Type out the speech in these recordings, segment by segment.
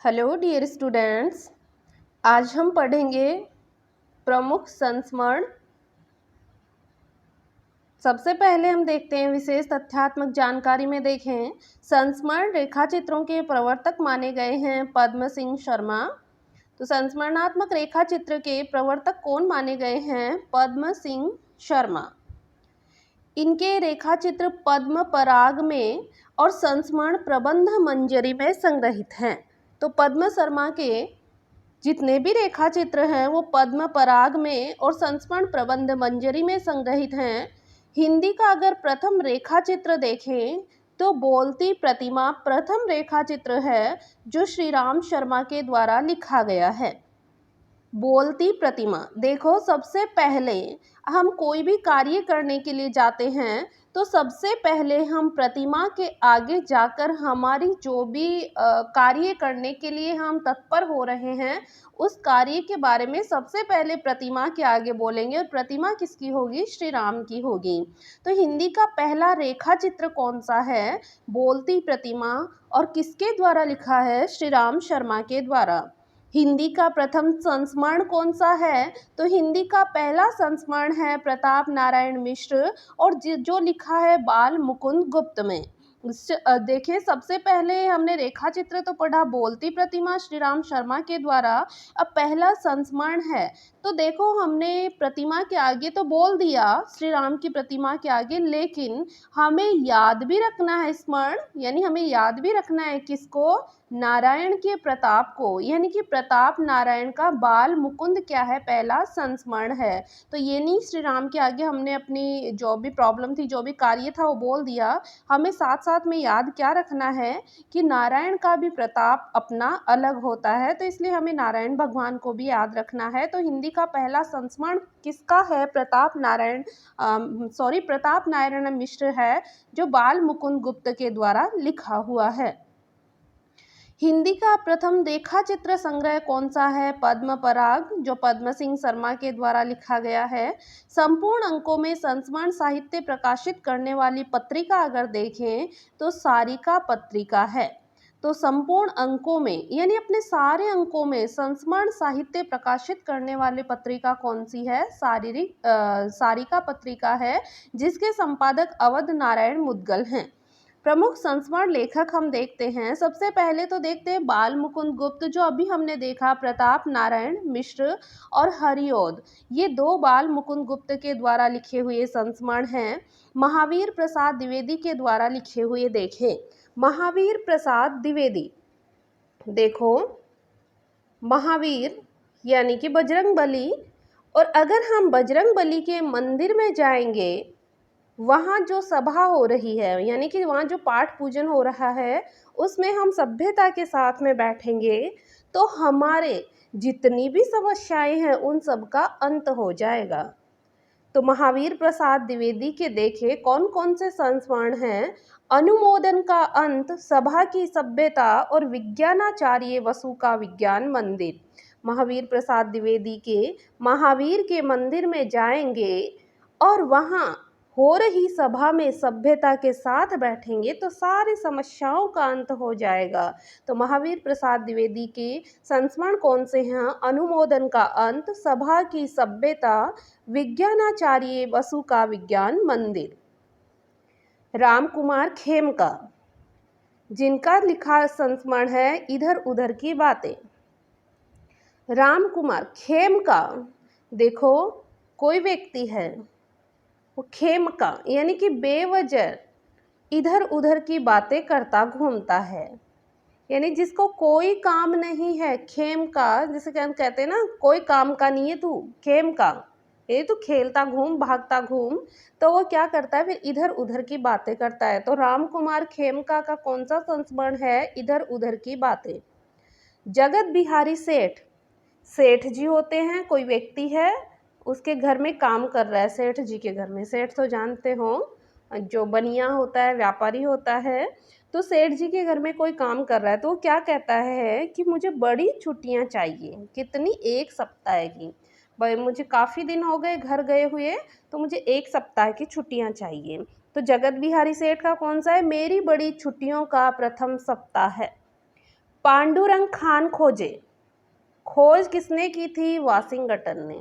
Hello dear students, आज हम पढ़ेंगे प्रमुख संस्मरण। सबसे पहले हम देखते हैं विशेष तथ्यात्मक जानकारी में देखें संस्मरण रेखाचित्रों के प्रवर्तक माने गए हैं पद्म सिंह शर्मा। तो संस्मरणात्मक रेखाचित्र के प्रवर्तक कौन माने गए हैं? पद्म सिंह शर्मा। इनके रेखाचित्र पद्म पराग में और संस्मरण प्रबंध मंजरी में संग्रहित हैं। तो पद्म शर्मा के जितने भी रेखाचित्र हैं वो पद्म पराग में और संस्मरण प्रबंध मंजरी में संग्रहित हैं। हिंदी का अगर प्रथम रेखाचित्र देखें तो बोलती प्रतिमा प्रथम रेखाचित्र है जो श्री राम शर्मा के द्वारा लिखा गया है। बोलती प्रतिमा, देखो सबसे पहले हम कोई भी कार्य करने के लिए जाते हैं तो सबसे पहले हम प्रतिमा के आगे जाकर हमारी जो भी कार्य करने के लिए हम तत्पर हो रहे हैं उस कार्य के बारे में सबसे पहले प्रतिमा के आगे बोलेंगे और प्रतिमा किसकी होगी? श्री राम की होगी। तो हिंदी का पहला रेखा चित्र कौन सा है? बोलती प्रतिमा। और किसके द्वारा लिखा है? श्री राम शर्मा के द्वारा। हिंदी का प्रथम संस्मरण कौन सा है? तो हिंदी का पहला संस्मरण है प्रताप नारायण मिश्र और जो लिखा है बाल मुकुंद गुप्त में। देखें, सबसे पहले हमने रेखा चित्र तो पढ़ा बोलती प्रतिमा श्री राम शर्मा के द्वारा। अब पहला संस्मरण है तो देखो हमने प्रतिमा के आगे तो बोल दिया श्री राम की प्रतिमा के आगे, लेकिन हमें याद भी रखना है स्मरण, यानी हमें याद भी रखना है किसको? नारायण के प्रताप को, यानी कि प्रताप नारायण का बाल मुकुंद क्या है? पहला संस्मरण है। तो ये नहीं श्री राम के आगे हमने अपनी जो भी प्रॉब्लम थी, जो भी कार्य था वो बोल दिया। हमें साथ साथ में याद क्या रखना है कि नारायण का भी प्रताप अपना अलग होता है, तो इसलिए हमें नारायण भगवान को भी याद रखना है। तो हिंदी का पहला संस्मरण किसका है? प्रताप नारायण मिश्र है जो बाल मुकुंद गुप्त के द्वारा लिखा हुआ है। हिंदी का प्रथम रेखा चित्र संग्रह कौन सा है? पद्म पराग, जो पद्म सिंह शर्मा के द्वारा लिखा गया है। संपूर्ण अंकों में संस्मरण साहित्य प्रकाशित करने वाली पत्रिका अगर देखें तो सारिका पत्रिका है। तो संपूर्ण अंकों में यानी अपने सारे अंकों में संस्मरण साहित्य प्रकाशित करने वाली पत्रिका कौन सी है? सारिका पत्रिका है, जिसके संपादक अवध नारायण मुद्गल हैं। प्रमुख संस्मरण लेखक हम देखते हैं। सबसे पहले तो देखते हैं बाल मुकुंद गुप्त, जो अभी हमने देखा प्रताप नारायण मिश्र और हरिऔध, ये दो बाल मुकुंद गुप्त के द्वारा लिखे हुए संस्मरण हैं। महावीर प्रसाद द्विवेदी के द्वारा लिखे हुए देखें। महावीर प्रसाद द्विवेदी, देखो महावीर यानी कि बजरंग बली, और अगर हम बजरंग बली के मंदिर में जाएंगे, वहाँ जो सभा हो रही है यानी कि वहाँ जो पाठ पूजन हो रहा है उसमें हम सभ्यता के साथ में बैठेंगे तो हमारे जितनी भी समस्याएं हैं उन सब का अंत हो जाएगा। तो महावीर प्रसाद द्विवेदी के देखे कौन कौन से संस्मरण हैं? अनुमोदन का अंत, सभा की सभ्यता और विज्ञानाचार्य वसु का विज्ञान मंदिर। महावीर प्रसाद द्विवेदी के महावीर के मंदिर में जाएंगे और वहाँ हो रही सभा में सभ्यता के साथ बैठेंगे तो सारी समस्याओं का अंत हो जाएगा। तो महावीर प्रसाद द्विवेदी के संस्मरण कौन से हैं? अनुमोदन का अंत, सभा की सभ्यता, विज्ञानाचार्य वसु का विज्ञान मंदिर। राम कुमार खेमका, जिनका लिखा संस्मरण है इधर उधर की बातें। राम कुमार खेमका, देखो कोई व्यक्ति है वो खेमका यानी कि बेवजह इधर उधर की बातें करता घूमता है, यानी जिसको कोई काम नहीं है। खेमका, जैसे कि हम कहते हैं ना कोई काम का नहीं है तू, खेमका ये तो खेलता घूम भागता घूम, तो वो क्या करता है फिर इधर उधर की बातें करता है। तो राम कुमार खेमका का कौन सा संस्मरण है? इधर उधर की बातें। जगत बिहारी सेठ, सेठ जी होते हैं, कोई व्यक्ति है उसके घर में काम कर रहा है, सेठ जी के घर में। सेठ तो जानते हो जो बनिया होता है, व्यापारी होता है। तो सेठ जी के घर में कोई काम कर रहा है तो वो क्या कहता है कि मुझे बड़ी छुट्टियां चाहिए। कितनी? 1 सप्ताह की। भाई मुझे काफ़ी दिन हो गए घर गए हुए, तो मुझे 1 सप्ताह की छुट्टियां चाहिए। तो जगत बिहारी सेठ का कौन सा है? मेरी बड़ी छुट्टियों का प्रथम सप्ताह है। पांडुरंग खान खोजे, खोज किसने की थी? वाशिंगटन ने।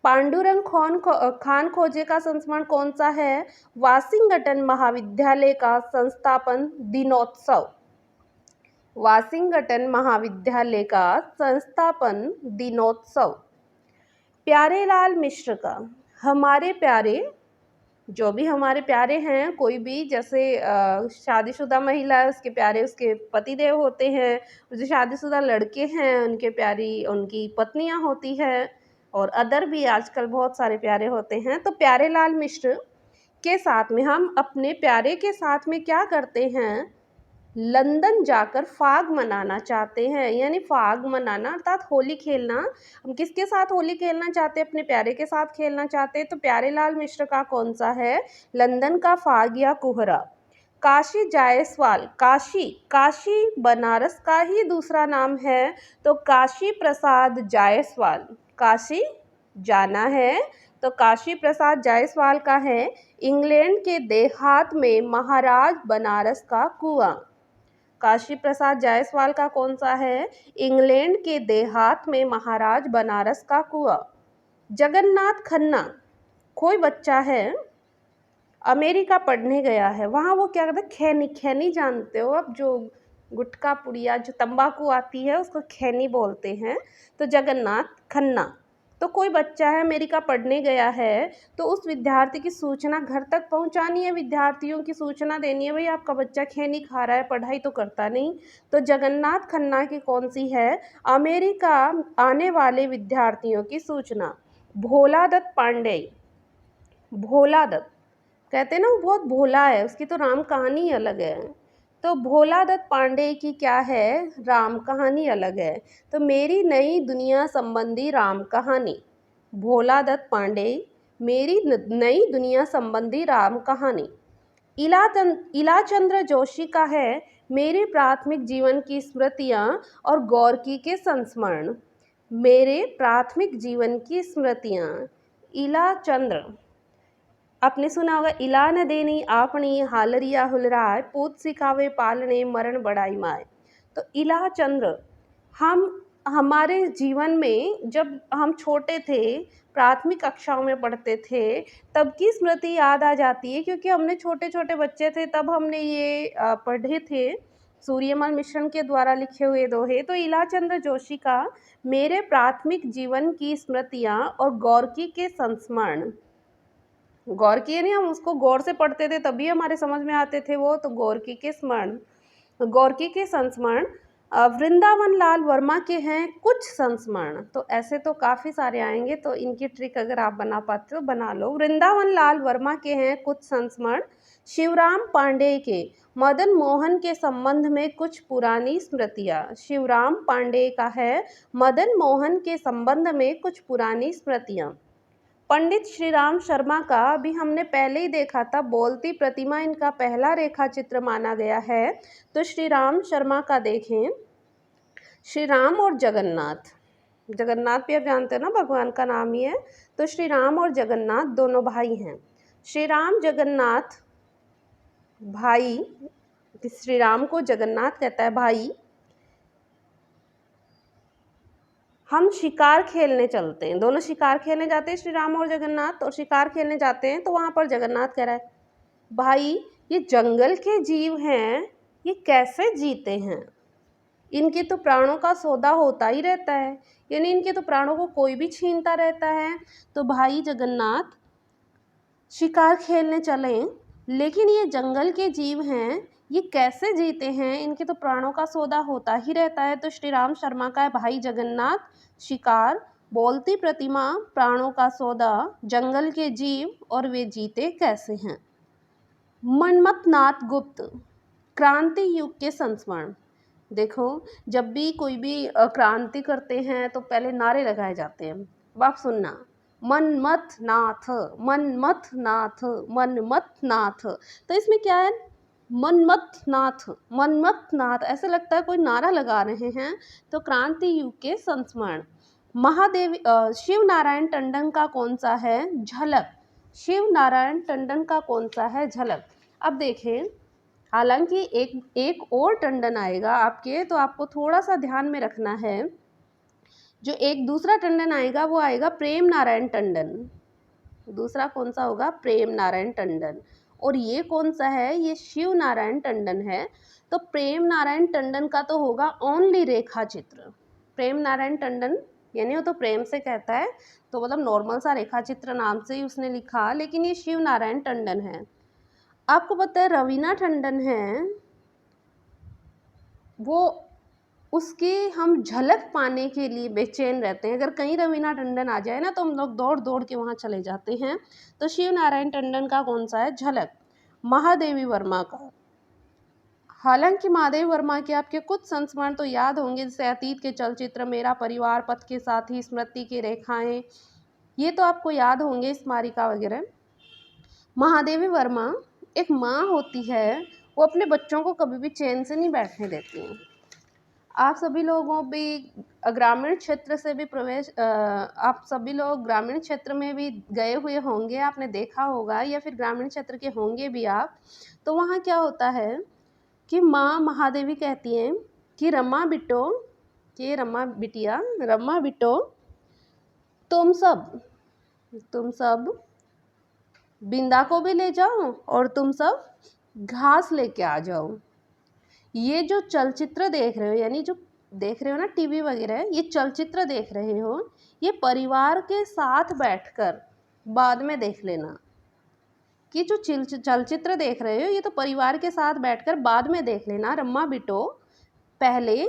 पांडुरंग खान खोजे का संस्मरण कौन सा है? वाशिंगटन महाविद्यालय का संस्थापन दिनोत्सव। वाशिंगटन महाविद्यालय का संस्थापन दिनोत्सव। प्यारेलाल मिश्र का हमारे प्यारे, जो भी हमारे प्यारे हैं, कोई भी, जैसे शादीशुदा महिला है उसके प्यारे उसके पतिदेव होते हैं, जो शादीशुदा लड़के हैं उनके प्यारी उनकी पत्नियां होती हैं, और अदर भी आजकल बहुत सारे प्यारे होते हैं। तो प्यारेलाल मिश्र के साथ में हम अपने प्यारे के साथ में क्या करते हैं? लंदन जाकर फाग मनाना चाहते हैं, यानी फाग मनाना अर्थात होली खेलना। हम किसके साथ होली खेलना चाहते हैं? अपने प्यारे के साथ खेलना चाहते हैं। तो प्यारेलाल मिश्र का कौन सा है? लंदन का फाग या कुहरा। काशी जायसवाल, काशी, काशी बनारस का ही दूसरा नाम है, तो काशी प्रसाद जायसवाल, काशी जाना है तो काशी प्रसाद जायसवाल का है इंग्लैंड के देहात में महाराज बनारस का कुआं। काशी प्रसाद जायसवाल का कौन सा है? इंग्लैंड के देहात में महाराज बनारस का कुआं। जगन्नाथ खन्ना, कोई बच्चा है अमेरिका पढ़ने गया है, वहाँ वो क्या करता है? खैनी, खैनी जानते हो अब, जो गुटखा पुड़िया जो तंबाकू आती है उसको खैनी बोलते हैं। तो जगन्नाथ खन्ना, तो कोई बच्चा है अमेरिका पढ़ने गया है, तो उस विद्यार्थी की सूचना घर तक पहुंचानी है, विद्यार्थियों की सूचना देनी है, भाई आपका बच्चा खैनी खा रहा है, पढ़ाई तो करता नहीं। तो जगन्नाथ खन्ना की कौन सी है? अमेरिका आने वाले विद्यार्थियों की सूचना। भोला दत्त पांडे, भोला दत्त कहते हैं ना वो बहुत भोला है, उसकी तो राम कहानी अलग है। तो भोला दत्त पांडे की क्या है? राम कहानी अलग है। तो मेरी नई दुनिया संबंधी राम कहानी, भोला दत्त पांडे मेरी नई दुनिया संबंधी राम कहानी। इलाचंद्र जोशी का है मेरे प्राथमिक जीवन की स्मृतियाँ और गौरकी के संस्मरण। मेरे प्राथमिक जीवन की स्मृतियाँ। इलाचंद्र, आपने सुना होगा, इला न देनी आपनी हालरिया हुलराय, पूत सिखावे पालने मरण बड़ाई माए। तो इला चंद्र, हम हमारे जीवन में जब हम छोटे थे, प्राथमिक कक्षाओं में पढ़ते थे, तब की स्मृति याद आ जाती है, क्योंकि हमने छोटे छोटे बच्चे थे तब हमने ये पढ़े थे सूर्यमल मिश्रण के द्वारा लिखे हुए दोहे। तो इलाचंद्र जोशी का मेरे प्राथमिक जीवन की स्मृतियाँ और गौरकी के संस्मरण। गौरकी यानी हम उसको गौर से पढ़ते थे तभी हमारे समझ में आते थे वो, तो गौरकी के स्मरण, गौरकी के संस्मरण। वृंदावन लाल वर्मा के हैं कुछ संस्मरण। तो ऐसे तो काफ़ी सारे आएंगे, तो इनकी ट्रिक अगर आप बना पाते हो बना लो। वृंदावन लाल वर्मा के हैं कुछ संस्मरण। शिवराम पांडे के मदन मोहन के संबंध में कुछ पुरानी स्मृतियाँ। शिवराम पांडे का है मदन मोहन के संबंध में कुछ पुरानी स्मृतियाँ। पंडित श्रीराम शर्मा का अभी हमने पहले ही देखा था, बोलती प्रतिमा इनका पहला रेखा चित्र माना गया है। तो श्रीराम शर्मा का देखें, श्री राम और जगन्नाथ, जगन्नाथ भी आप जानते हो ना भगवान का नाम ही है। तो श्री राम और जगन्नाथ दोनों भाई हैं। श्री राम जगन्नाथ भाई, श्री राम को जगन्नाथ कहता है भाई। हम शिकार खेलने चलते हैं, दोनों शिकार खेलने जाते हैं श्री राम और जगन्नाथ, और शिकार खेलने जाते हैं तो वहाँ पर जगन्नाथ कह रहा है, भाई ये जंगल के जीव हैं, ये कैसे जीते हैं? इनके तो प्राणों का सौदा होता ही रहता है, यानी इनके तो प्राणों को कोई भी छीनता रहता है। तो भाई जगन्नाथ शिकार खेलने चलें, लेकिन ये जंगल के जीव हैं, ये कैसे जीते हैं? इनके तो प्राणों का सौदा होता ही रहता है। तो श्री राम शर्मा का है भाई जगन्नाथ, शिकार, बोलती प्रतिमा, प्राणों का सौदा, जंगल के जीव और वे जीते कैसे हैं। मन्मथनाथ गुप्त, क्रांति युग के संस्मरण। देखो, जब भी कोई भी क्रांति करते हैं तो पहले नारे लगाए जाते हैं, अब आप सुनना, मन्मथनाथ, मन्मथनाथ, मन्मथनाथ। तो इसमें क्या है? मन्मथनाथ, मन्मथनाथ, ऐसे लगता है कोई नारा लगा रहे हैं। तो क्रांति युग के संस्मरण। महादेवी शिव नारायण टंडन का कौन सा है? झलक। शिव नारायण टंडन का कौन सा है? झलक। अब देखें, हालांकि एक एक और टंडन आएगा आपके, तो आपको थोड़ा सा ध्यान में रखना है। जो एक दूसरा टंडन आएगा वो आएगा प्रेम नारायण टंडन। दूसरा कौन सा होगा? प्रेम नारायण टंडन। और ये कौन सा है? ये शिव नारायण टंडन है। तो प्रेम नारायण टंडन का तो होगा ओनली रेखा चित्र। प्रेम नारायण टंडन यानी वो तो प्रेम से कहता है, तो मतलब नॉर्मल सा रेखा चित्र नाम से ही उसने लिखा, लेकिन ये शिव नारायण टंडन है। आपको पता है रवीना टंडन है, वो उसकी हम झलक पाने के लिए बेचैन रहते हैं। अगर कहीं रवीना टंडन आ जाए ना तो हम लोग दौड़ दौड़ के वहाँ चले जाते हैं। तो शिव नारायण टंडन का कौन सा है? झलक। महादेवी वर्मा का। हालांकि महादेवी वर्मा के आपके कुछ संस्मरण तो याद होंगे, जैसे अतीत के चलचित्र, मेरा परिवार, पथ के साथी, स्मृति की रेखाएं, ये तो आपको याद होंगे, स्मारिका वगैरह। महादेवी वर्मा एक माँ होती है, वो अपने बच्चों को कभी भी चैन से नहीं बैठने देती हैं। आप सभी लोगों भी ग्रामीण क्षेत्र से भी आप सभी लोग ग्रामीण क्षेत्र में भी गए हुए होंगे, आपने देखा होगा, या फिर ग्रामीण क्षेत्र के होंगे भी आप। तो वहाँ क्या होता है कि माँ महादेवी कहती हैं कि रमा बिटो, कि रमा बिटिया, रमा बिटो, तुम सब बिंदा को भी ले जाओ और तुम सब घास लेके आ जाओ। ये जो चलचित्र देख रहे हो, यानी जो देख रहे हो ना टीवी वगैरह, ये चलचित्र देख रहे हो, ये परिवार के साथ बैठकर बाद में देख लेना। कि जो चलचित्र देख रहे हो ये तो परिवार के साथ बैठकर बाद में देख लेना। रम्मा बिटो, पहले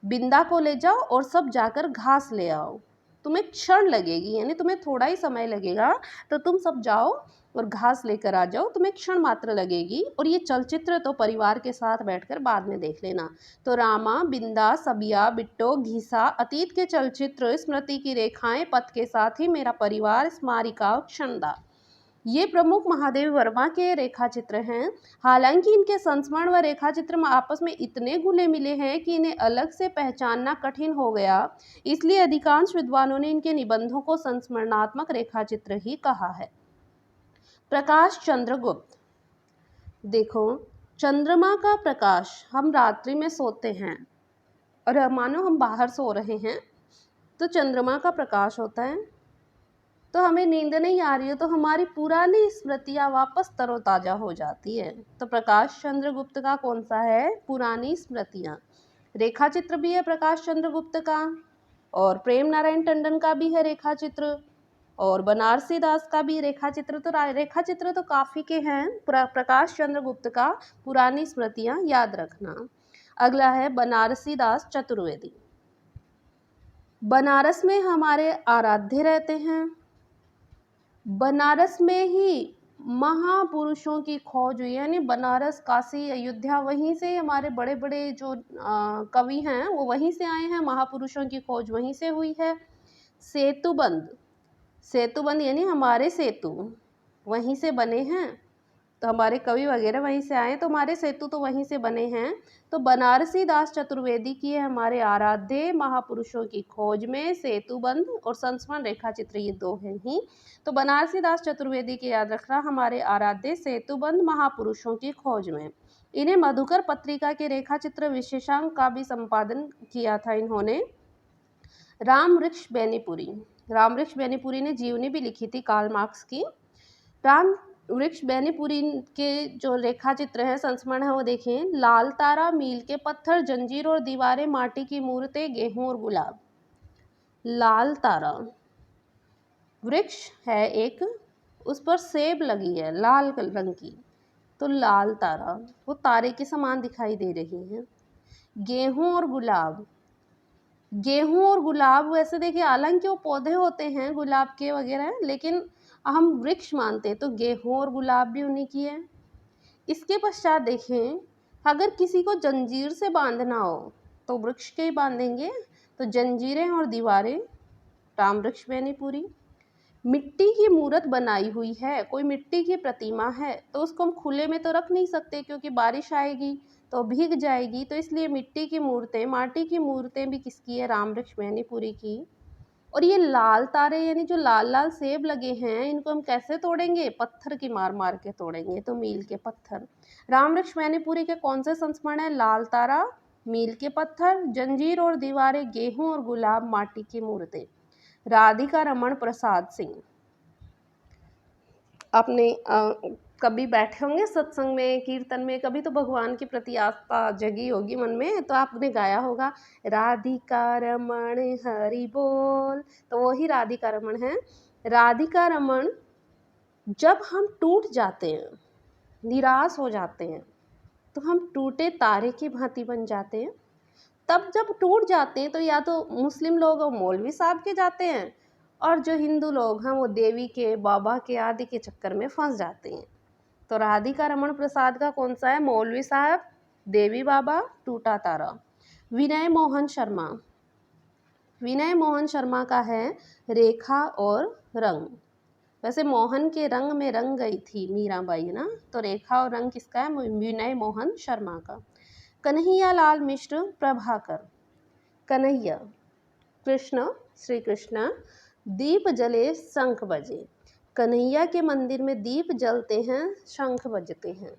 बिंदा को ले जाओ और सब जाकर घास ले आओ। तुम्हें क्षण लगेगी, यानी तुम्हें थोड़ा ही समय लगेगा, तो तुम सब जाओ और घास लेकर आ जाओ, तुम्हें क्षण मात्र लगेगी। और ये चलचित्र तो परिवार के साथ बैठकर बाद में देख लेना। तो रामा, बिंदा, सबिया, बिट्टो, घीसा, अतीत के चलचित्र, स्मृति की रेखाएं, पथ के साथ ही, मेरा परिवार, स्मारिका, क्षणदा, ये प्रमुख महादेवी वर्मा के रेखा चित्र हैं। हालांकि इनके संस्मरण व रेखा चित्र में आपस में इतने घुले मिले हैं कि इन्हें अलग से पहचानना कठिन हो गया। इसलिए अधिकांश विद्वानों ने इनके निबंधों को संस्मरणात्मक रेखा चित्र ही कहा है। प्रकाश चंद्रगुप्त। देखो, चंद्रमा का प्रकाश, हम रात्रि में सोते हैं और मानो हम बाहर सो रहे हैं, तो चंद्रमा का प्रकाश होता है, तो हमें नींद नहीं आ रही है, तो हमारी पुरानी स्मृतियाँ वापस तरोताज़ा हो जाती है। तो प्रकाश चंद्र गुप्त का कौन सा है? पुरानी स्मृतियाँ। रेखा चित्र भी है प्रकाश चंद्र गुप्त का, और प्रेम नारायण टंडन का भी है रेखा चित्र, और बनारसी दास का भी रेखा चित्र। तो रेखा चित्र तो काफ़ी के हैं। प्रकाश चंद्र गुप्त का पुरानी स्मृतियाँ याद रखना। अगला है बनारसी दास चतुर्वेदी। बनारस में हमारे आराध्य रहते हैं। बनारस में ही महापुरुषों की खोज हुई, यानी बनारस, काशी, अयोध्या, वहीं से हमारे बड़े बड़े जो कवि हैं वो वहीं से आए हैं। महापुरुषों की खोज वहीं से हुई है। सेतुबंध यानी हमारे सेतु वहीं से बने हैं, तो हमारे कवि वगैरह वहीं से आए, तो हमारे सेतु तो वहीं से बने हैं। तो बनारसी दास चतुर्वेदी की है हमारे आराध्य। महापुरुषों की खोज में सेतुबंध और संस्मरण रेखा चित्र, ये दो हैं ही। तो बनारसी दास चतुर्वेदी के याद रखना, हमारे आराध्य, सेतुबंध, महापुरुषों की खोज में। इन्हें मधुकर पत्रिका के रेखा चित्र विशेषांक का भी संपादन किया था इन्होंने। रामवृक्ष बेनीपुरी ने जीवनी भी लिखी थी कार्ल मार्क्स की। रामवृक्ष बेनीपुरी के जो रेखा चित्र है, संस्मरण है, वो देखें। लाल तारा, मील के पत्थर, जंजीर और दीवारें, माटी की मूर्तें, गेहूं और गुलाब। लाल तारा वृक्ष है एक, उस पर सेब लगी है लाल रंग की, तो लाल तारा, वो तारे के समान दिखाई दे रही है। गेहूं और गुलाब वैसे देखिए, हालांकि वो पौधे होते हैं गुलाब के वगैरह, लेकिन हम वृक्ष मानते हैं, तो गेहूं और गुलाब भी उन्हीं की है। इसके पश्चात देखें, अगर किसी को जंजीर से बांधना हो तो वृक्ष के ही बांधेंगे, तो जंजीरें और दीवारें, रामवृक्ष बेनीपुरी। मिट्टी की मूर्त बनाई हुई है, कोई मिट्टी की प्रतिमा है, तो उसको हम खुले में तो रख नहीं सकते, क्योंकि बारिश आएगी तो भीग जाएगी, तो इसलिए मिट्टी की मूर्तें, माटी की मूर्तें भी किसकी है? रामवृक्ष बेनीपुरी की। और ये लाल तारे यानी जो लाल लाल सेब लगे हैं, इनको हम कैसे तोड़ेंगे? पत्थर की मार मार के तोड़ेंगे, तो मील के पत्थर। राम वृक्ष मैनीपुरी के कौन से संस्मरण है? लाल तारा, मील के पत्थर, जंजीर और दीवारें, गेहूं और गुलाब, माटी की मूर्तें। राधिका रमन प्रसाद सिंह। आपने कभी बैठे होंगे सत्संग में, कीर्तन में, कभी तो भगवान के प्रति आस्था जगी होगी मन में, तो आपने गाया होगा राधिका रमण हरि बोल, तो वही राधिका रमन है। राधिका रमन, जब हम टूट जाते हैं, निराश हो जाते हैं, तो हम टूटे तारे की भांति बन जाते हैं। तब जब टूट जाते हैं तो या तो मुस्लिम लोग मौलवी साहब के जाते हैं, और जो हिंदू लोग हैं वो देवी के, बाबा के आदि के चक्कर में फंस जाते हैं। तो राधिका रमन प्रसाद का कौन सा है? मौलवी साहब, देवी बाबा, टूटा तारा। विनय मोहन शर्मा। विनय मोहन शर्मा का है रेखा और रंग। वैसे मोहन के रंग में रंग गई थी मीराबाई ना, तो रेखा और रंग किसका है? विनय मोहन शर्मा का। कन्हैया लाल मिश्र प्रभाकर। कन्हैया, कृष्ण, श्री कृष्ण। दीप जले शंख बजे। कन्हैया के मंदिर में दीप जलते हैं, शंख बजते हैं।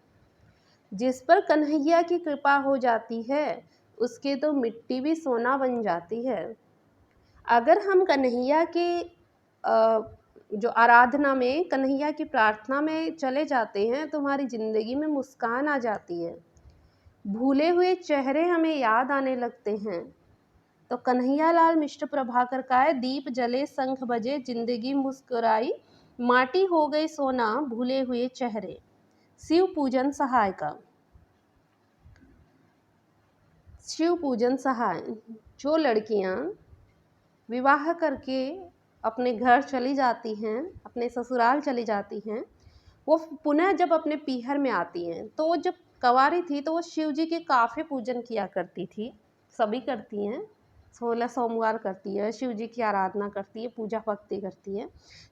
जिस पर कन्हैया की कृपा हो जाती है, उसके तो मिट्टी भी सोना बन जाती है। अगर हम कन्हैया के जो आराधना में, कन्हैया की प्रार्थना में चले जाते हैं, तो हमारी ज़िंदगी में मुस्कान आ जाती है, भूले हुए चेहरे हमें याद आने लगते हैं। तो कन्हैया लाल मिश्र प्रभाकर का है दीप जले शंख बजे, जिंदगी मुस्कुराई, माटी हो गई सोना, भूले हुए चेहरे। शिव पूजन सहाय का। शिव पूजन सहाय, जो लड़कियां विवाह करके अपने घर चली जाती हैं, अपने ससुराल चली जाती हैं, वो पुनः जब अपने पीहर में आती हैं, तो वो जब कंवारी थी तो वो शिव जी के काफ़ी पूजन किया करती थी। सभी करती हैं, 16 सोमवार करती है, शिव जी की आराधना करती है, पूजा भक्ति करती है।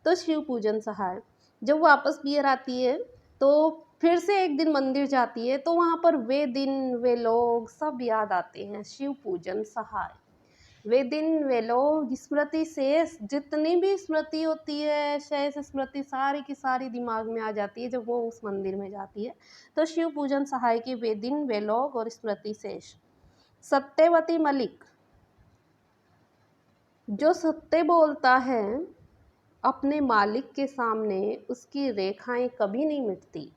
तो शिव पूजन सहाय, जब वापस पीहर आती है तो फिर से एक दिन मंदिर जाती है, तो वहाँ पर वे दिन, वे लोग सब याद आते हैं। शिव पूजन सहाय, वे दिन, वे लोग, स्मृति शेष, जितनी भी स्मृति होती है, शेष स्मृति सारी की सारी दिमाग में आ जाती है जब वो उस मंदिर में जाती है। तो शिव पूजन सहाय के वे दिन, वे लोग और स्मृति शेष। सत्यवती मलिक, जो सत्य बोलता है अपने मालिक के सामने, उसकी रेखाएं कभी नहीं मिटती।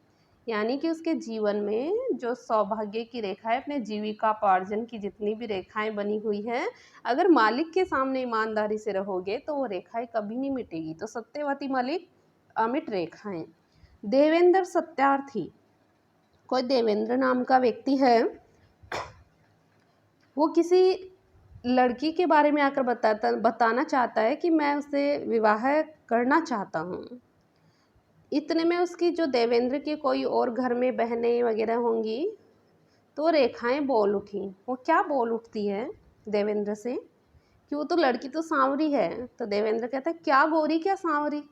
यानी कि उसके जीवन में जो सौभाग्य की रेखा है, अपने जीविकापार्जन की जितनी भी रेखाएं बनी हुई हैं, अगर मालिक के सामने ईमानदारी से रहोगे तो वो रेखाएं कभी नहीं मिटेगी। तो सत्यवती मलिक, अमिट रेखाएं। देवेंद्र सत्यार्थी, कोई देवेंद्र नाम का व्यक्ति है, वो किसी लड़की के बारे में आकर बताना चाहता है कि मैं उससे विवाह करना चाहता हूँ। इतने में उसकी जो देवेंद्र की कोई और घर में बहनें वगैरह होंगी, तो रेखाएं बोल उठी। वो क्या बोल उठती है देवेंद्र से कि वो तो लड़की तो सांवरी है। तो देवेंद्र कहता है क्या गोरी क्या सांवरी,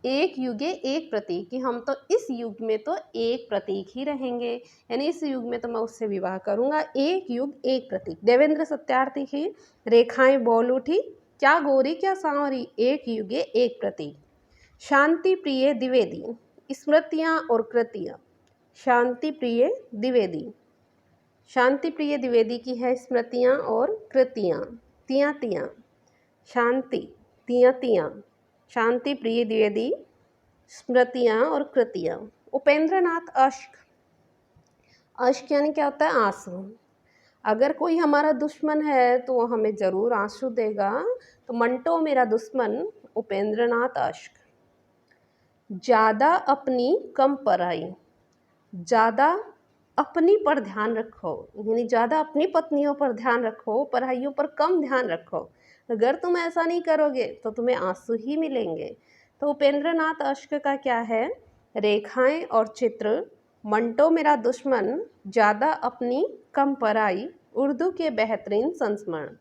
एक युगे एक प्रतीक, कि हम तो इस युग में तो एक प्रतीक ही रहेंगे, यानी इस युग में तो मैं उससे विवाह करूंगा, एक युग एक प्रतीक। देवेंद्र सत्यार्थी की रेखाएं बोल उठी, क्या गोरी क्या सांवरी, एक युगे एक प्रतीक। शांति प्रिय द्विवेदी, स्मृतियाँ और कृतियाँ। शांति प्रिय द्विवेदी, शांति प्रिय द्विवेदी की है स्मृतियाँ और कृतियाँ। तियाँ तियाँ, शांति, तियाँ तियाँ, शांति प्रिय द्विवेदी, स्मृतियाँ और कृतियाँ। उपेंद्र नाथ अश्क, अश्क यानी क्या होता है? आंसू। अगर कोई हमारा दुश्मन है तो वो हमें ज़रूर आंसू देगा। तो मंटो मेरा दुश्मन, उपेंद्र नाथ अश्क। ज़्यादा अपनी कम पराई, ज़्यादा अपनी पर ध्यान रखो, यानी ज़्यादा अपनी पत्नियों पर ध्यान रखो, पराइयों पर कम ध्यान रखो। अगर तुम ऐसा नहीं करोगे तो तुम्हें आंसू ही मिलेंगे। तो उपेंद्र नाथ अश्क का क्या है? रेखाएं और चित्र, मंटो मेरा दुश्मन, ज़्यादा अपनी कम पराई, उर्दू के बेहतरीन संस्मरण।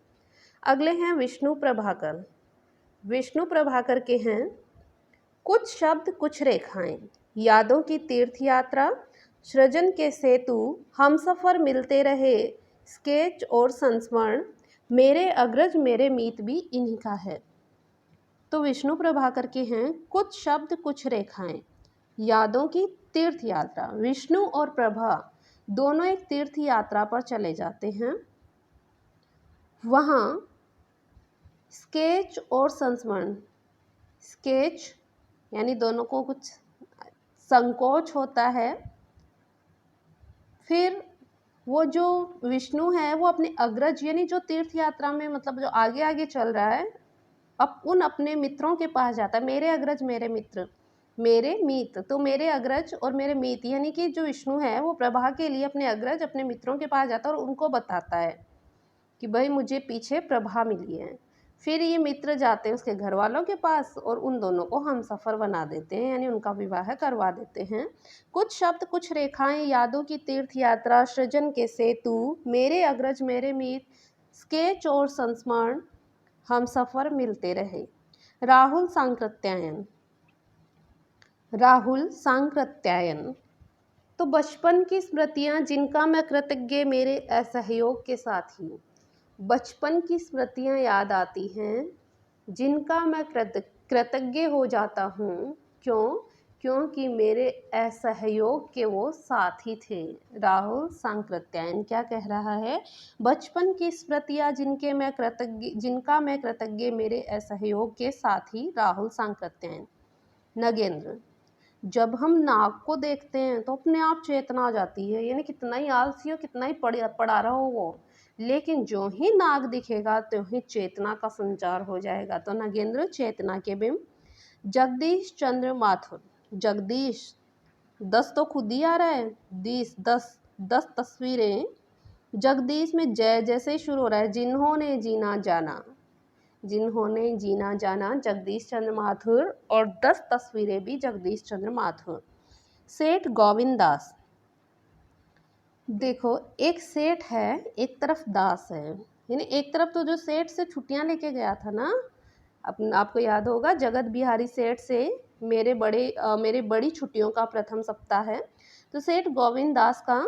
अगले हैं विष्णु प्रभाकर। विष्णु प्रभाकर के हैं कुछ शब्द कुछ रेखाएं, यादों की तीर्थ यात्रा, सृजन के सेतु, हमसफ़र मिलते रहे, स्केच और संस्मरण, मेरे अग्रज मेरे मीत भी इन्हीं का है। तो विष्णु प्रभाकर के हैं कुछ शब्द कुछ रेखाएं, यादों की तीर्थ यात्रा। विष्णु और प्रभा दोनों एक तीर्थ यात्रा पर चले जाते हैं। वहाँ स्केच और संस्मरण, स्केच यानी दोनों को कुछ संकोच होता है। फिर वो जो विष्णु है वो अपने अग्रज यानी जो तीर्थ यात्रा में मतलब जो आगे आगे चल रहा है उन अपने मित्रों के पास जाता है। मेरे अग्रज मेरे मित्र मेरे मीत, तो मेरे अग्रज और मेरे मीत यानी कि जो विष्णु है वो प्रभा के लिए अपने अग्रज अपने मित्रों के पास जाता है और उनको बताता है कि भाई मुझे पीछे प्रभा मिली है। फिर ये मित्र जाते हैं उसके घर वालों के पास और उन दोनों को हम सफ़र बना देते हैं यानी उनका विवाह करवा देते हैं। कुछ शब्द कुछ रेखाएं, यादों की तीर्थ यात्रा, सृजन के सेतु, मेरे अग्रज मेरे मीत, स्केच और संस्मरण, हम सफ़र मिलते रहे। राहुल सांकृत्यायन, राहुल सांकृत्यायन। तो बचपन की स्मृतियाँ जिनका मैं कृतज्ञ मेरे असहयोग के साथ ही, बचपन की स्मृतियाँ याद आती हैं जिनका मैं कृतज्ञ हो जाता हूँ। क्यों? क्योंकि मेरे असहयोग के वो साथी थे। राहुल सांकृत्यायन क्या कह रहा है? बचपन की स्मृतियाँ जिनका मैं कृतज्ञ मेरे असहयोग के साथी राहुल सांकृत्यायन। नगेंद्र, जब हम नाग को देखते हैं तो अपने आप चेतना आ जाती है, यानी कितना ही आलसी हो कितना ही पड़ा रहा हो वो, लेकिन जो ही नाग दिखेगा तो ही चेतना का संचार हो जाएगा। तो नगेंद्र चेतना के बिंब। जगदीश चंद्र माथुर, जगदीश 10 तो खुद ही आ रहा है, 10 तस्वीरें जगदीश में जय जैसे ही शुरू हो रहा है। जिन्होंने जीना जाना, जिन्होंने जीना जाना, जगदीश चंद्र माथुर, और 10 तस्वीरें भी जगदीश चंद्र माथुर। सेठ गोविंद दास, देखो एक सेठ है एक तरफ दास है, यानी एक तरफ तो जो सेठ से छुट्टियां लेके गया था ना, आपको याद होगा जगत बिहारी सेठ से मेरे बड़ी छुट्टियों का प्रथम सप्ताह है। तो सेठ गोविंद दास का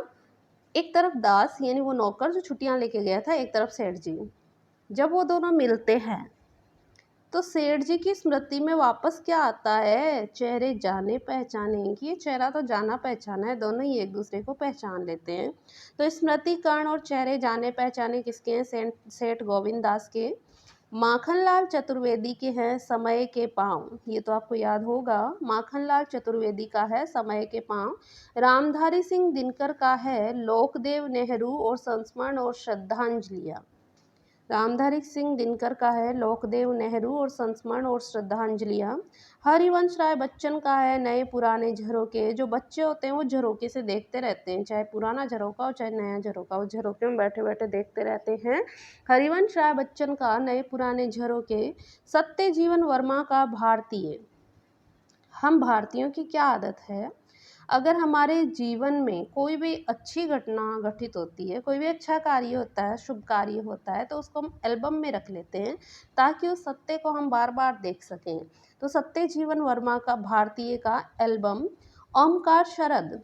एक तरफ दास यानी वो नौकर जो छुट्टियां लेके गया था, एक तरफ सेठ जी। जब वो दोनों मिलते हैं तो सेठ जी की स्मृति में वापस क्या आता है? चेहरे जाने पहचाने की, ये चेहरा तो जाना पहचाना है, दोनों ही एक दूसरे को पहचान लेते हैं। तो स्मृतिकरण और चेहरे जाने पहचाने किसके हैं? सेठ गोविंद दास के। माखनलाल चतुर्वेदी के हैं समय के पाँव, ये तो आपको याद होगा, माखनलाल चतुर्वेदी का है समय के पाँव। रामधारी सिंह दिनकर का है लोकदेव नेहरू और संस्मरण और श्रद्धांजलियाँ। रामधारी सिंह दिनकर का है लोकदेव नेहरू और संस्मरण और श्रद्धांजलियाँ। हरिवंश राय बच्चन का है नए पुराने झरोके। जो बच्चे होते हैं वो झरोके से देखते रहते हैं, चाहे पुराना झरोका हो चाहे नया झरोका हो, झरोके में बैठे बैठे देखते रहते हैं। हरिवंश राय बच्चन का नए पुराने झरोके। सत्यजीवन वर्मा का भारतीय। हम भारतीयों की क्या आदत है, अगर हमारे जीवन में कोई भी अच्छी घटना घटित होती है, कोई भी अच्छा कार्य होता है, शुभ कार्य होता है, तो उसको हम एल्बम में रख लेते हैं ताकि उस सत्य को हम बार बार देख सकें। तो सत्यजीवन वर्मा का भारतीय का एल्बम। ओमकार शरद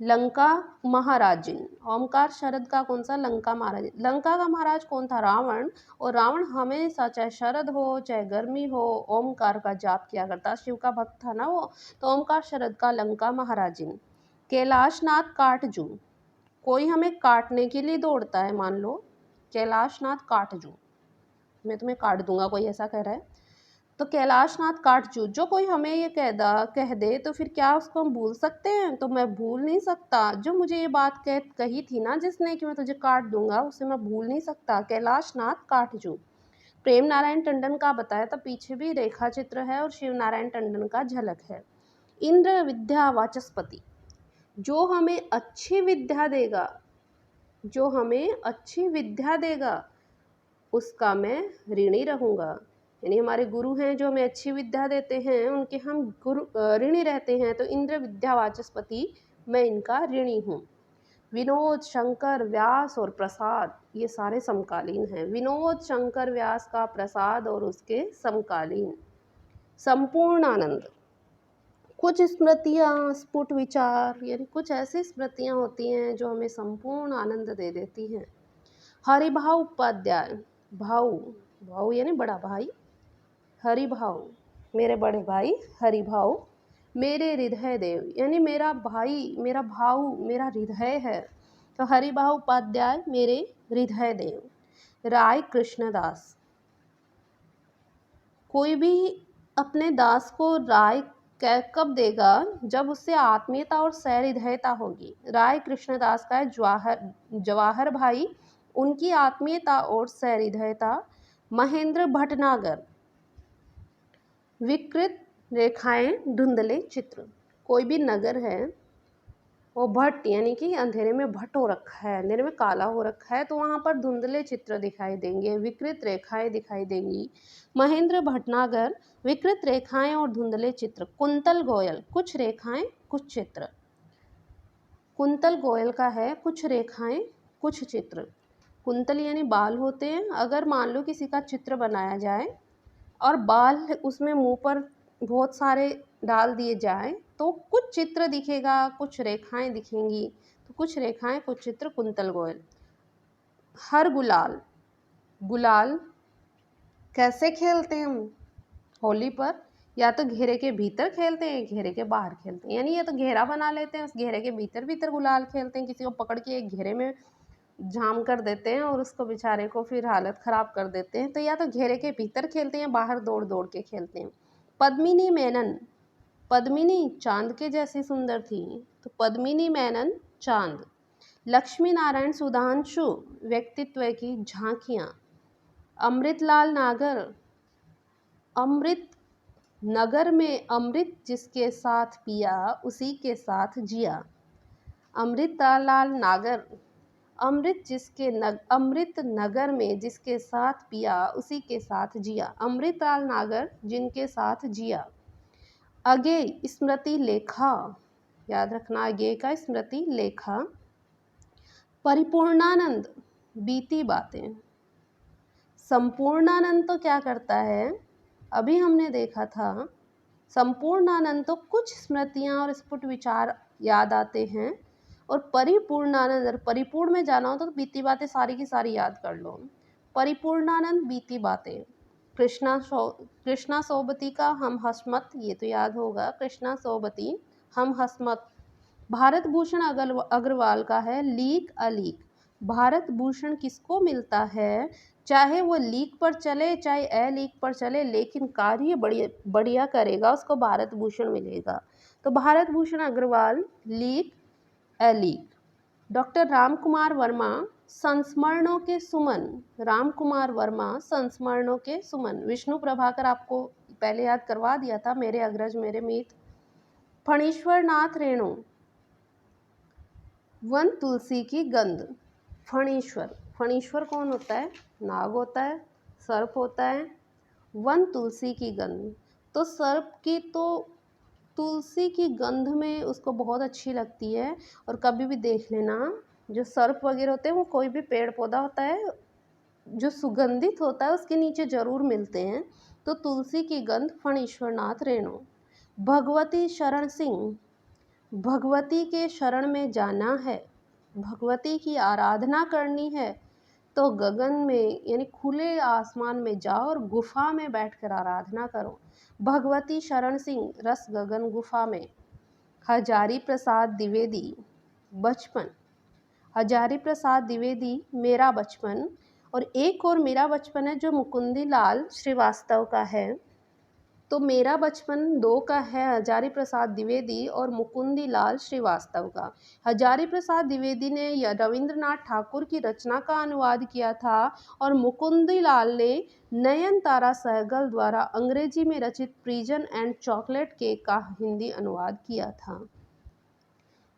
लंका महाराजिन, ओमकार शरद का कौन सा? लंका महाराज। लंका का महाराज कौन था? रावण। और रावण हमेशा चाहे शरद हो चाहे गर्मी हो ओमकार का जाप किया करता, शिव का भक्त था ना वो। तो ओमकार शरद का लंका महाराजिन। कैलाशनाथ काटजू, कोई हमें काटने के लिए दौड़ता है, मान लो कैलाशनाथ काटजू, मैं तुम्हें काट दूंगा, कोई ऐसा कह रहा है, तो कैलाशनाथ काटजू, जो कोई हमें ये कह दे तो फिर क्या उसको हम भूल सकते हैं? तो मैं भूल नहीं सकता। जो मुझे ये बात कही थी ना जिसने कि मैं तुझे काट दूंगा, उसे मैं भूल नहीं सकता। कैलाशनाथ काटजू। प्रेम नारायण टंडन का बताया था, पीछे भी रेखा चित्र है और शिव नारायण टंडन का झलक है। इंद्र विद्या वाचस्पति, जो हमें अच्छी विद्या देगा, जो हमें अच्छी विद्या देगा उसका मैं ऋणी रहूँगा। यानी हमारे गुरु हैं जो हमें अच्छी विद्या देते हैं, उनके हम ऋणी रहते हैं। तो इंद्र विद्या वाचस्पति, मैं इनका ऋणी हूँ। विनोद, शंकर, व्यास और प्रसाद, ये सारे समकालीन हैं। विनोद, शंकर, व्यास का प्रसाद और उसके समकालीन। संपूर्ण आनंद, कुछ स्मृतियाँ स्फुट विचार, यानी कुछ ऐसी स्मृतियाँ होती हैं जो हमें संपूर्ण आनंद दे देती हैं। हरिभाव उपाध्याय, भाऊ, भाऊ यानी बड़ा भाई। हरिभाऊ, मेरे बड़े भाई हरिभाऊ, मेरे हृदय देव, यानी मेरा भाई, मेरा भाऊ मेरा हृदय है, तो हरिभाऊ उपाध्याय मेरे हृदय देव। राय कृष्णदास, कोई भी अपने दास को राय कब देगा, जब उससे आत्मीयता और सहृदयता होगी। राय कृष्णदास का है जवाहर भाई, उनकी आत्मीयता और सहृदयता। महेंद्र भटनागर, विकृत रेखाएं धुंधले चित्र, कोई भी नगर है वो भट्ट यानी कि अंधेरे में भट्ट हो रखा है, अंधेरे में काला हो रखा है, तो वहाँ पर धुंधले चित्र दिखाई देंगे, विकृत रेखाएं दिखाई देंगी। महेंद्र भटनागर, विकृत रेखाएं और धुंधले चित्र। कुंतल गोयल, कुछ रेखाएं कुछ चित्र। कुंतल गोयल का है कुछ रेखाएं कुछ चित्र। कुंतल यानी बाल होते हैं, अगर मान लो किसी का चित्र बनाया जाए और बाल उसमें मुंह पर बहुत सारे डाल दिए जाए तो कुछ चित्र दिखेगा, कुछ रेखाएं दिखेंगी, तो कुछ रेखाएं कुछ चित्र। कुंतल गोयल। हर गुलाल, गुलाल कैसे खेलते हैं हम होली पर, या तो घेरे के भीतर खेलते हैं, घेरे के बाहर खेलते हैं, यानी या तो घेरा बना लेते हैं, उस घेरे के भीतर भीतर गुलाल खेलते हैं, किसी को पकड़ के एक घेरे में जाम कर देते हैं और उसको बेचारे को फिर हालत ख़राब कर देते हैं, तो या तो घेरे के भीतर खेलते हैं, बाहर दौड़ दौड़ के खेलते हैं। पद्मिनी मेनन, पद्मिनी चांद के जैसी सुंदर थी, तो पद्मिनी मेनन चांद। लक्ष्मी नारायण सुधांशु, व्यक्तित्व की झांकियाँ। अमृतलाल नागर, अमृत नगर में अमृत जिसके साथ पिया उसी के साथ जिया। अमृतलाल नागर, अमृत नगर में जिसके साथ पिया उसी के साथ जिया। अमृतलाल नागर, जिनके साथ जिया। अज्ञेय स्मृति लेखा, याद रखना अज्ञेय का स्मृति लेखा। परिपूर्णानंद, बीती बातें। संपूर्णानंद तो क्या करता है, अभी हमने देखा था, संपूर्णानंद तो कुछ स्मृतियाँ और स्फुट विचार याद आते हैं, और परिपूर्णानंद, और परिपूर्ण में जाना हो तो बीती बातें सारी की सारी याद कर लो। परिपूर्णानंद बीती बातें। कृष्णा सोबती का हम हसमत, ये तो याद होगा, कृष्णा सोबती हम हसमत। भारत भूषण अग्रवाल का है लीक अलीक। भारत भूषण किसको मिलता है, चाहे वो लीक पर चले चाहे अलीक पर चले, लेकिन कार्य बढ़िया करेगा उसको भारत भूषण मिलेगा। तो भारत भूषण अग्रवाल, लीक अलीक। डॉक्टर राम कुमार वर्मा, संस्मरणों के सुमन। राम कुमार वर्मा, संस्मरणों के सुमन। विष्णु प्रभाकर आपको पहले याद करवा दिया था, मेरे अग्रज मेरे मीत। फणीश्वर नाथ रेणु, वन तुलसी की गंध। फणीश्वर, फणीश्वर कौन होता है, नाग होता है, सर्प होता है। वन तुलसी की गंध, तो सर्प की तो तुलसी की गंध में उसको बहुत अच्छी लगती है, और कभी भी देख लेना जो सर्प वगैरह होते हैं वो कोई भी पेड़ पौधा होता है जो सुगंधित होता है उसके नीचे जरूर मिलते हैं, तो तुलसी की गंध फणीश्वर नाथ रेणु। भगवती शरण सिंह, भगवती के शरण में जाना है, भगवती की आराधना करनी है, तो गगन में यानी खुले आसमान में जाओ और गुफा में बैठकर आराधना करो। भगवती शरण सिंह, रस गगन गुफा में। हजारी प्रसाद द्विवेदी, बचपन। हजारी प्रसाद द्विवेदी, मेरा बचपन। और एक और मेरा बचपन है जो मुकुंदी लाल श्रीवास्तव का है, तो मेरा बचपन दो का है, हजारी प्रसाद द्विवेदी और मुकुंदी लाल श्रीवास्तव का। हजारी प्रसाद द्विवेदी ने रविंद्रनाथ ठाकुर की रचना का अनुवाद किया था, और मुकुंदी लाल ने नयनतारा सहगल द्वारा अंग्रेजी में रचित प्रिजन एंड चॉकलेट केक का हिंदी अनुवाद किया था।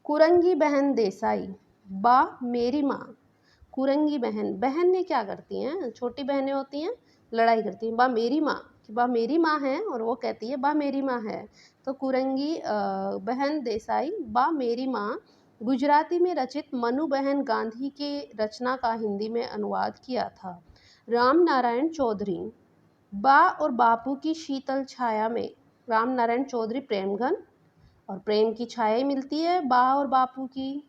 कुरंगी बहन देसाई, बा मेरी माँ। कुरंगी बहन, बहन ने क्या करती हैं, छोटी बहनें होती हैं लड़ाई करती हैं, बा मेरी माँ, कि बा मेरी माँ है, और वो कहती है बा मेरी माँ है, तो कुरंगी बहन देसाई, बा मेरी माँ। गुजराती में रचित मनु बहन गांधी के रचना का हिंदी में अनुवाद किया था। राम नारायण चौधरी, बा और बापू की शीतल छाया में। राम नारायण चौधरी प्रेमघन, और प्रेम की छाया मिलती है बा और बापू की,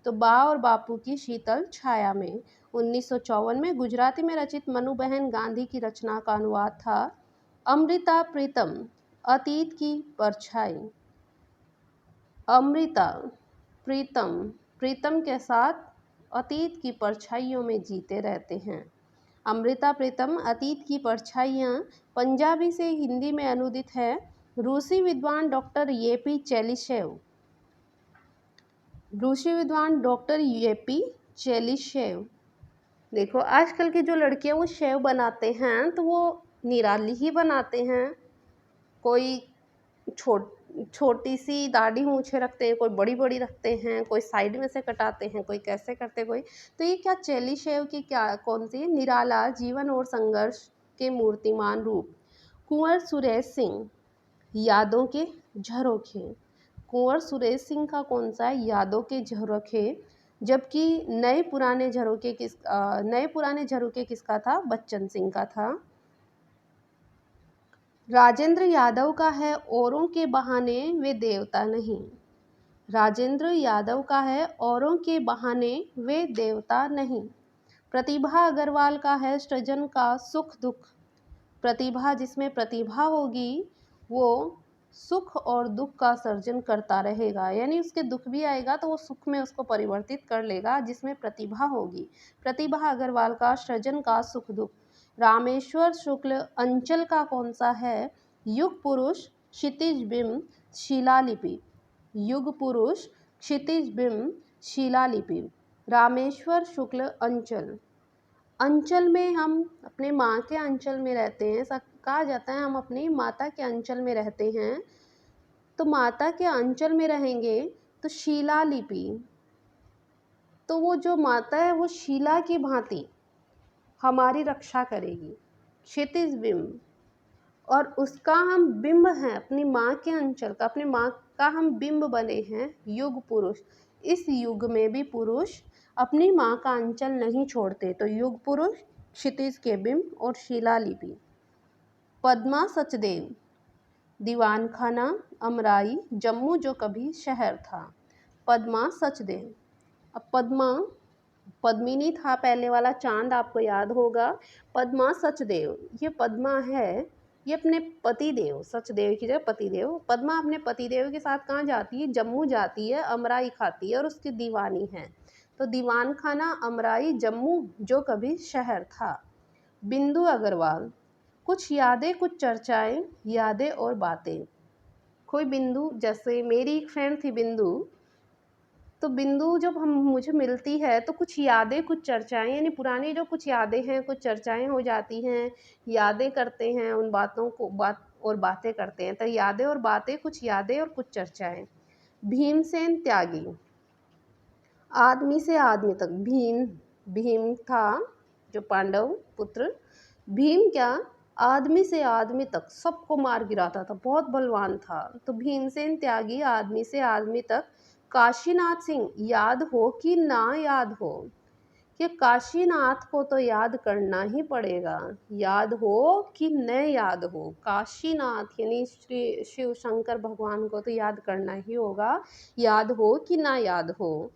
तो बा और बापू की शीतल छाया में। 1954 में गुजराती में रचित मनु बहन गांधी की रचना का अनुवाद था अमृता प्रीतम, अतीत की परछाई। अमृता प्रीतम, प्रीतम के साथ अतीत की परछाइयों में जीते रहते हैं। अमृता प्रीतम अतीत की परछाइयाँ पंजाबी से हिंदी में अनुदित है। रूसी विद्वान डॉक्टर येपी चेलिशेव, रूसी विद्वान डॉक्टर येपी चेलिशेव। देखो आजकल की जो लड़कियां वो शेव बनाते हैं तो वो निराली ही बनाते हैं। कोई छोटी सी दाढ़ी मूछें रखते हैं, कोई बड़ी बड़ी रखते हैं, कोई साइड में से कटाते हैं, कोई कैसे करते कोई। तो ये क्या चेलीशेव की क्या कौन सी निराला जीवन और संघर्ष के मूर्तिमान रूप। कुंवर सुरेश सिंह, यादों के झरोखे। कुंवर सुरेश सिंह का कौन सा है, यादों के झरोखे। जबकि नए पुराने झरोखे किसका था, बच्चन सिंह का था। राजेंद्र यादव का है औरों के बहाने वे देवता नहीं। राजेंद्र यादव का है औरों के बहाने वे देवता नहीं। प्रतिभा अग्रवाल का है सृजन का सुख दुख। प्रतिभा, जिसमें प्रतिभा होगी वो सुख और दुख का सर्जन करता रहेगा, यानी उसके दुख भी आएगा तो वो सुख में उसको परिवर्तित कर लेगा, जिसमें प्रतिभा होगी। प्रतिभा अग्रवाल का सृजन का सुख दुख। रामेश्वर शुक्ल अंचल का कौन सा है, युग पुरुष क्षितिज बिंब शिलालिपि। युग पुरुष क्षितिज बिंब शिलालिपि। रामेश्वर शुक्ल अंचल। अंचल में हम अपने माँ के अंचल में रहते हैं, ऐसा कहा जाता है हम अपनी माता के अंचल में रहते हैं। तो माता के अंचल में रहेंगे तो शिलालिपि, तो वो जो माता है वो शिला की भांति हमारी रक्षा करेगी। क्षितिज बिंब, और उसका हम बिंब हैं, अपनी माँ के अंचल का, अपनी माँ का हम बिंब बने हैं। युग पुरुष, इस युग में भी पुरुष अपनी माँ का अंचल नहीं छोड़ते। तो युग पुरुष, क्षितिज के बिंब और शिलालिपि। पद्मा सचदेव, दीवान खाना अमराई जम्मू जो कभी शहर था। पद्मा सचदेव। अब पद्मिनी था पहले वाला, चांद आपको याद होगा। पद्मा सचदेव, ये पद्मा है, ये अपने पतिदेव, सचदेव की जगह पतिदेव। पद्मा अपने पतिदेव के साथ कहाँ जाती है, जम्मू जाती है, अमराई खाती है और उसकी दीवानी है। तो दीवान खाना अमराई जम्मू जो कभी शहर था। बिंदु अग्रवाल, कुछ यादें कुछ चर्चाएं, यादें और बातें। कोई बिंदु, जैसे मेरी एक फ्रेंड थी बिंदु, तो बिंदु जब हम मुझे मिलती है तो कुछ यादें कुछ चर्चाएं, यानी पुरानी जो कुछ यादें हैं कुछ चर्चाएं हो जाती हैं, यादें करते हैं उन बातों को, बातें करते हैं। तो यादें और बातें, कुछ यादें और कुछ चर्चाएं। भीमसेन त्यागी, आदमी से आदमी तक। भीम था जो पांडव पुत्र, भीम क्या आदमी से आदमी तक सबको मार गिराता था, बहुत बलवान था। तो भीमसेन त्यागी, आदमी से आदमी तक। काशीनाथ सिंह, याद हो कि ना याद हो, कि काशीनाथ को तो याद करना ही पड़ेगा, याद हो कि न याद हो। काशीनाथ यानी श्री शिव शंकर भगवान को तो याद करना ही होगा, याद हो कि ना याद हो।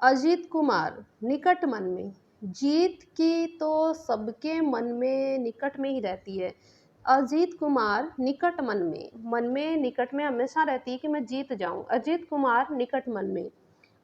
अजीत कुमार, निकट मन में। जीत की तो सबके मन में निकट में ही रहती है। अजीत कुमार निकट मन में निकट में हमेशा रहती है कि मैं जीत जाऊं। अजीत कुमार निकट मन में।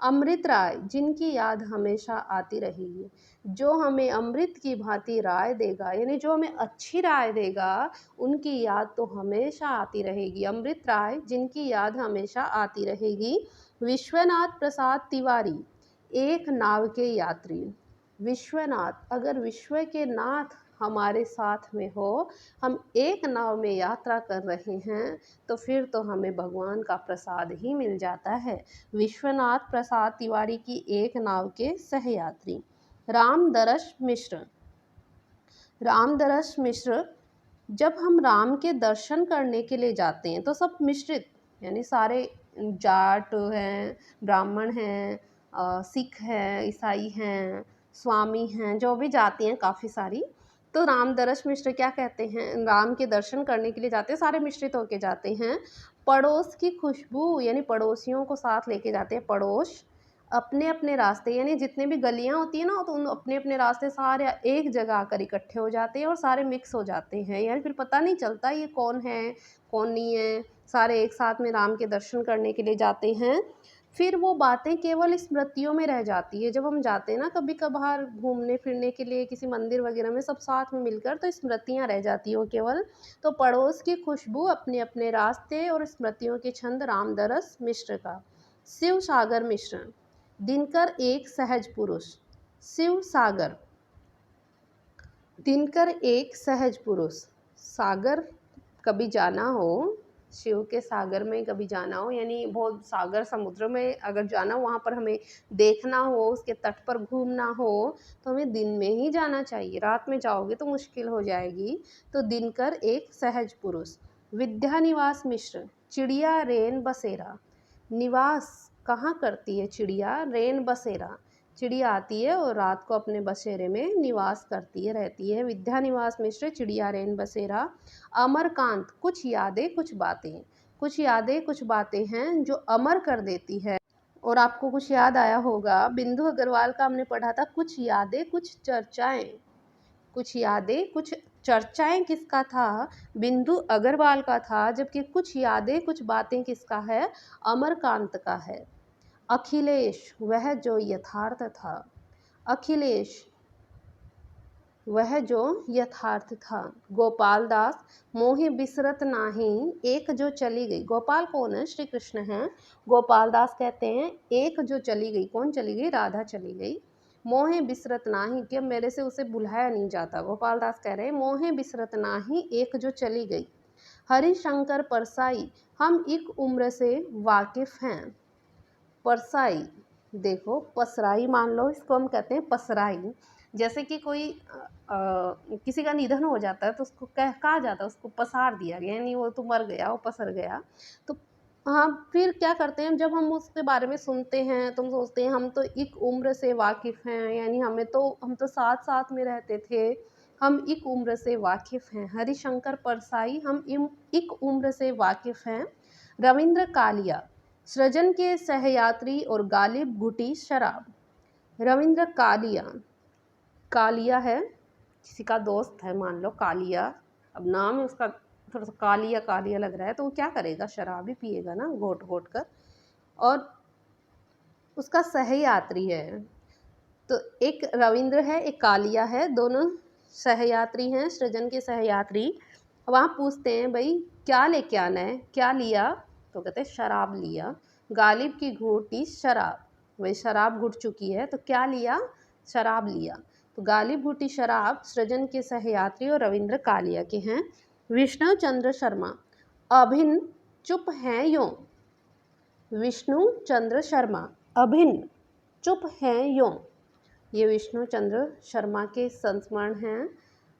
अमृत राय, जिनकी याद हमेशा आती रहेगी, जो हमें अमृत की भांति राय देगा, यानी जो हमें अच्छी राय देगा उनकी याद तो हमेशा आती रहेगी। अमृत राय, जिनकी याद हमेशा आती रहेगी। विश्वनाथ प्रसाद तिवारी, एक नाव के यात्री। विश्वनाथ, अगर विश्व के नाथ हमारे साथ में हो, हम एक नाव में यात्रा कर रहे हैं, तो फिर तो हमें भगवान का प्रसाद ही मिल जाता है। विश्वनाथ प्रसाद तिवारी की एक नाव के सहयात्री। रामदरस मिश्र, रामदरस मिश्र, जब हम राम के दर्शन करने के लिए जाते हैं तो सब मिश्रित, यानी सारे जाट हैं, ब्राह्मण हैं, सिख हैं, ईसाई हैं, स्वामी हैं, जो भी जाति हैं काफ़ी सारी। तो रामदरस मिश्र क्या कहते हैं, राम के दर्शन करने के लिए जाते हैं, सारे मिश्रित होके जाते हैं। पड़ोस की खुशबू, यानी पड़ोसियों को साथ लेके जाते हैं। पड़ोस अपने अपने रास्ते, यानी जितने भी गलियां होती है ना, तो उन अपने अपने रास्ते सारे एक जगह आकर इकट्ठे हो जाते हैं और सारे मिक्स हो जाते हैं, यानी फिर पता नहीं चलता ये कौन है कौन नहीं है। सारे एक साथ में राम के दर्शन करने के लिए जाते हैं। फिर वो बातें केवल स्मृतियों में रह जाती है। जब हम जाते हैं ना कभी कभार घूमने फिरने के लिए किसी मंदिर वगैरह में सब साथ में मिलकर, तो स्मृतियाँ रह जाती हैं वो केवल। तो पड़ोस की खुशबू, अपने अपने रास्ते और स्मृतियों के छंद, रामदरस मिश्र का। शिव सागर मिश्रण। दिनकर एक सहज पुरुष। शिव सागर, दिनकर एक सहज पुरुष। सागर कभी जाना हो, शिव के सागर में कभी जाना हो, यानी बहुत सागर समुद्र में अगर जाना हो, वहाँ पर हमें देखना हो, उसके तट पर घूमना हो, तो हमें दिन में ही जाना चाहिए। रात में जाओगे तो मुश्किल हो जाएगी। तो दिनकर एक सहज पुरुष। विद्या निवास मिश्र। चिड़िया रेन बसेरा। निवास कहाँ करती है चिड़िया? रेन बसेरा। चिड़िया आती है और रात को अपने बसेरे में निवास करती है, रहती है। विद्या निवास मिश्र, चिड़िया रेन बसेरा। अमरकांत, कुछ यादें कुछ बातें। कुछ यादें कुछ बातें हैं जो अमर कर देती है। और आपको कुछ याद आया होगा, बिंदु अग्रवाल का हमने पढ़ा था, कुछ यादें कुछ चर्चाएं। कुछ यादें कुछ चर्चाएं किसका था? बिंदु अग्रवाल का था। जबकि कुछ यादें कुछ बातें किसका है? अमरकांत का है। अखिलेश, वह जो यथार्थ था। अखिलेश, वह जो यथार्थ था। गोपाल दास, मोहि बिसरत नाही, एक जो चली गई। गोपाल कौन है? श्री कृष्ण हैं। गोपाल दास कहते हैं एक जो चली गई। कौन चली गई? राधा चली गई। मोहे बिसरत नाही, कि मेरे से उसे बुलाया नहीं जाता। गोपाल दास कह रहे हैं मोहे बिसरत नाही, एक जो चली गई। हरिशंकर परसाई, हम एक उम्र से वाकिफ हैं। परसाई, देखो पसराई मान लो, इसको हम कहते हैं पसराई। जैसे कि कोई किसी का निधन हो जाता है तो उसको कहा जाता है उसको पसार दिया गया, यानी वो तो मर गया, वो पसर गया। तो हाँ, फिर क्या करते हैं, जब हम उसके बारे में सुनते हैं तो हम सोचते हैं हम तो एक उम्र से वाकिफ़ हैं, यानी हम तो साथ साथ में रहते थे, हम एक उम्र से वाकिफ़ हैं। हरिशंकर परसाई, हम एक उम्र से वाकिफ़ हैं। रविंद्र कालिया, सृजन के सहयात्री और गालिब घुटी शराब। रविंद्र कालिया, कालिया है किसी का दोस्त है, मान लो कालिया, अब नाम है उसका थोड़ा सा कालिया कालिया लग रहा है, तो वो क्या करेगा? शराब ही पिएगा ना, घोट घोट कर। और उसका सहयात्री है, तो एक रविंद्र है एक कालिया है, दोनों सहयात्री हैं, सृजन के सहयात्री। वहाँ पूछते हैं भाई क्या लेके आना है, क्या लिया? तो कहते हैं शराब लिया। गालिब की घोटी शराब, वही शराब घुट चुकी है, तो क्या लिया? शराब लिया। तो गालिब घुटी शराब सृजन के सहयात्री और रविंद्र कालिया के हैं। विष्णु चंद्र शर्मा, अभिन्न चुप हैं यों। विष्णु चंद्र शर्मा, अभिन्न चुप हैं यों। ये विष्णु चंद्र शर्मा के संस्मरण हैं।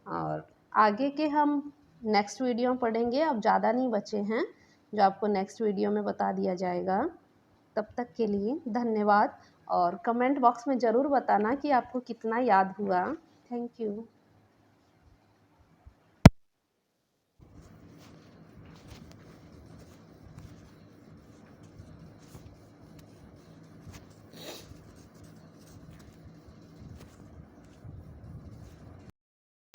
और आगे के हम नेक्स्ट वीडियो में पढ़ेंगे, अब ज़्यादा नहीं बचे हैं जो आपको नेक्स्ट वीडियो में बता दिया जाएगा। तब तक के लिए धन्यवाद, और कमेंट बॉक्स में ज़रूर बताना कि आपको कितना याद हुआ। Thank you.